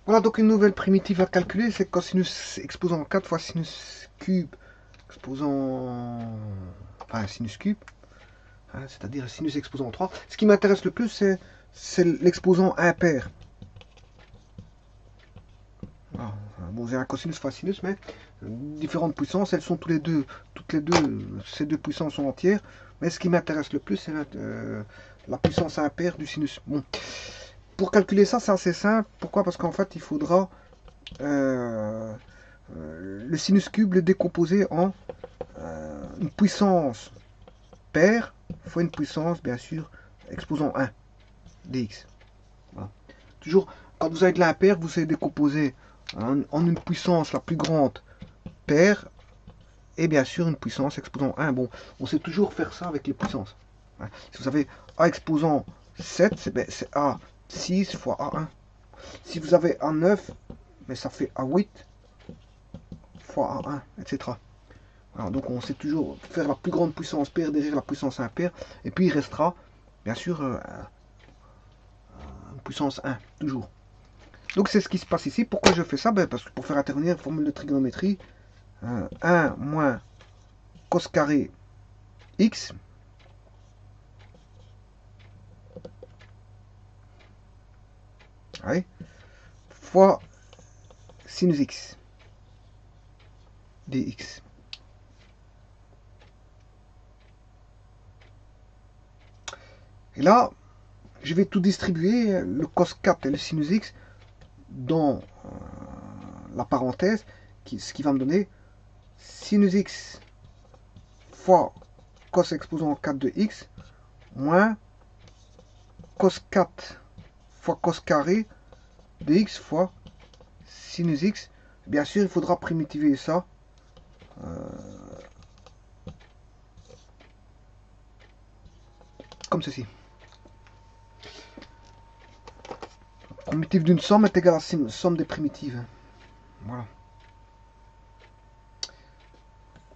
Voilà donc une nouvelle primitive à calculer, c'est cosinus exposant 4 fois sinus cube exposant... Enfin, sinus cube, hein, c'est-à-dire sinus exposant 3. Ce qui m'intéresse le plus, c'est l'exposant impair. Voilà. Bon, j'ai un cosinus fois sinus, mais différentes puissances, elles sont toutes les deux, ces deux puissances sont entières. Mais ce qui m'intéresse le plus, c'est la puissance impaire du sinus. Bon, pour calculer ça, c'est assez simple. Pourquoi? Parce qu'en fait, il faudra le sinus cube le décomposer en une puissance paire fois une puissance, bien sûr, exposant 1 dx. Voilà. Toujours, quand vous avez de l'impair, vous savez décomposer en une puissance la plus grande paire et bien sûr une puissance exposant 1. Bon, on sait toujours faire ça avec les puissances. Si vous avez A exposant 7, c'est A6 fois A1. Si vous avez A9, mais ça fait A8 fois A1, etc. Alors, donc on sait toujours faire la plus grande puissance paire derrière la puissance impaire, et puis il restera bien sûr une puissance 1, toujours. Donc c'est ce qui se passe ici. Pourquoi je fais ça? Parce que pour faire intervenir une formule de trigonométrie, 1 moins cos carré x fois sinus x dx. Et là, je vais tout distribuer, le cos 4 et le sinus x, dans la parenthèse, ce qui va me donner sinus x fois cos exposant 4 de x, moins cos 4 fois cos carré de x fois sinus x. Bien sûr, il faudra primitiver ça. Comme ceci. Primitive d'une somme est égale à la somme des primitives. Voilà.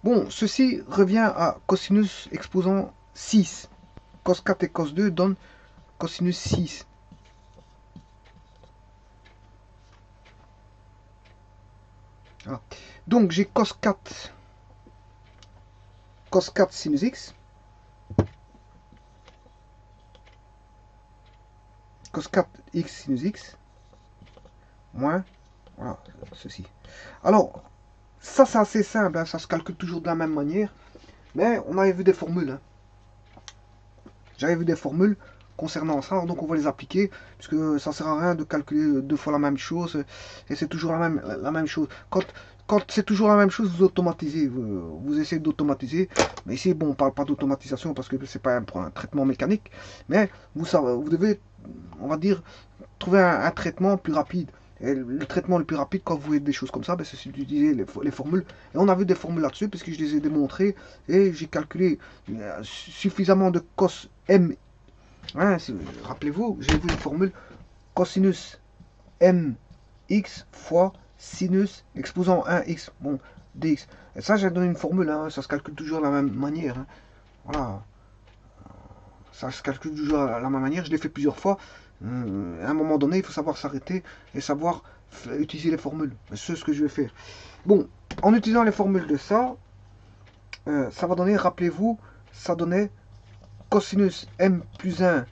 Bon, ceci revient à cosinus exposant 6. Cos 4 et cos 2 donnent cosinus 6. Voilà. Donc j'ai cos 4 sinus x. Cos 4 x sinus x. Moins, voilà, ceci. Alors, ça c'est assez simple, hein, ça se calcule toujours de la même manière. Mais on avait vu des formules. Hein. J'avais vu des formules concernant ça, donc on va les appliquer, puisque ça ne sert à rien de calculer deux fois la même chose, et c'est toujours la même chose. Quand c'est toujours la même chose, vous automatisez, vous essayez d'automatiser, mais ici, bon, on ne parle pas d'automatisation, parce que c'est pas un traitement mécanique, mais vous devez, on va dire, trouver un traitement plus rapide. Et le traitement le plus rapide quand vous voyez des choses comme ça, c'est d'utiliser les formules. Et on a vu des formules là-dessus, puisque je les ai démontrées, et j'ai calculé suffisamment de cos m. Hein, rappelez-vous, j'ai vu une formule cosinus mx fois sinus exposant 1x, bon, dx. Et ça, j'ai donné une formule, hein, ça se calcule toujours de la même manière. Hein. Voilà. Ça se calcule toujours de la même manière, je l'ai fait plusieurs fois. À un moment donné, il faut savoir s'arrêter et savoir utiliser les formules. C'est ce que je vais faire. Bon, en utilisant les formules de ça, ça va donner, rappelez-vous, ça donnait cosinus m plus 1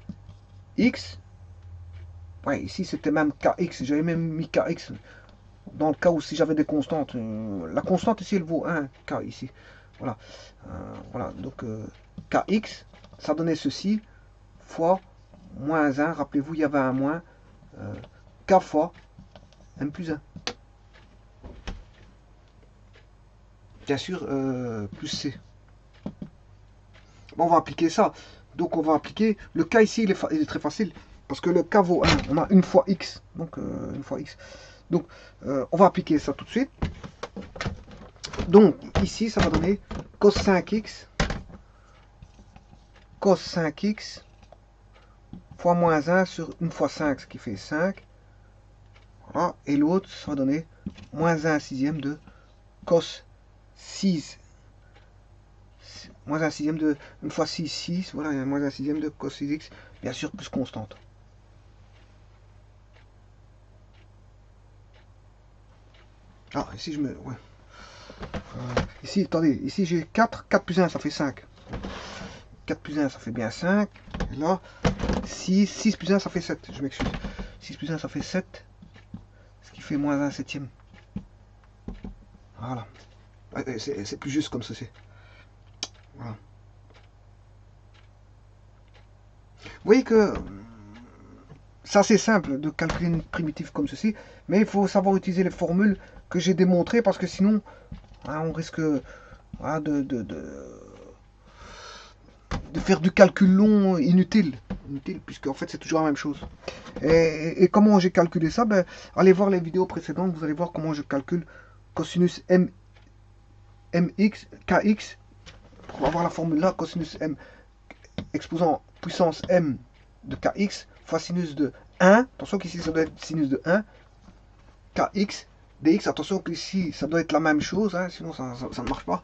x. Ouais, ici c'était même kx, j'avais même mis kx. Dans le cas où si j'avais des constantes, la constante ici elle vaut 1 k ici. Voilà, voilà donc kx, ça donnait ceci, fois moins 1, rappelez-vous, il y avait un moins, k fois m plus 1. Bien sûr, plus c. Bon, on va appliquer ça. Donc, on va appliquer. Le k ici, il est très facile. Parce que le k vaut 1. On a une fois x. Donc, une fois x. Donc, on va appliquer ça tout de suite. Donc, ici, ça va donner cos 5x. Cos 5x fois moins 1 sur 1 fois 5, ce qui fait 5. Voilà. Et l'autre, ça va donner moins 1 sixième de cos 6. Moins 1 sixième de 1 fois 6, 6. Voilà, moins 1 sixième de cos 6x. Bien sûr, plus constante. Ah, ici je me... Ouais. Ici, attendez, ici j'ai 4, 4 plus 1 ça fait 5. 4 plus 1 ça fait bien 5. Et là, 6, 6 plus 1 ça fait 7. Je m'excuse. 6 plus 1 ça fait 7. Ce qui fait moins 1 septième. Voilà. C'est plus juste comme ceci. Voilà. Vous voyez que c'est assez simple de calculer une primitive comme ceci, mais il faut savoir utiliser les formules que j'ai démontrées parce que sinon, hein, on risque hein, de faire du calcul long inutile, puisque en fait c'est toujours la même chose. Et comment j'ai calculé ça? Ben, allez voir les vidéos précédentes, vous allez voir comment je calcule cosinus mx, kx, pour avoir la formule là, cosinus m exposant puissance m de kx fois sinus de 1, attention qu'ici ça doit être sinus de 1, kx, dx, attention qu'ici ça doit être la même chose, hein, sinon ça ne marche pas.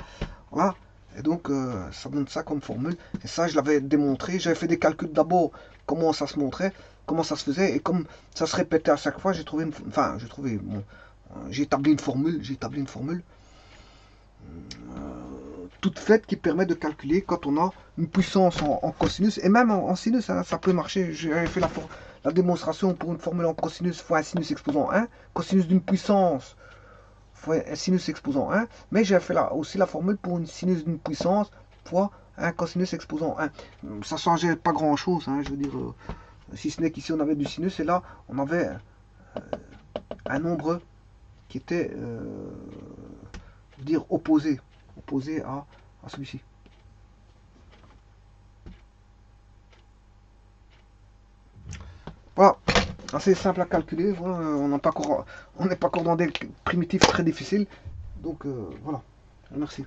Voilà. Et donc, ça donne ça comme formule. Et ça, je l'avais démontré. J'avais fait des calculs d'abord, comment ça se montrait, comment ça se faisait. Et comme ça se répétait à chaque fois, j'ai trouvé bon, j'ai établi une formule. Toute faite qui permet de calculer quand on a une puissance en cosinus. Et même en sinus, hein, ça peut marcher. J'avais fait la démonstration pour une formule en cosinus fois un sinus exposant 1. Cosinus d'une puissance fois un sinus exposant 1, mais j'ai fait aussi la formule pour une sinus d'une puissance fois un cosinus exposant 1. Ça changeait pas grand chose, hein, je veux dire, si ce n'est qu'ici on avait du sinus et là on avait un nombre qui était je veux dire opposé à celui-ci. Voilà, assez simple à calculer. Voilà, on n'est pas encore dans des primitifs très difficiles. Donc voilà, merci.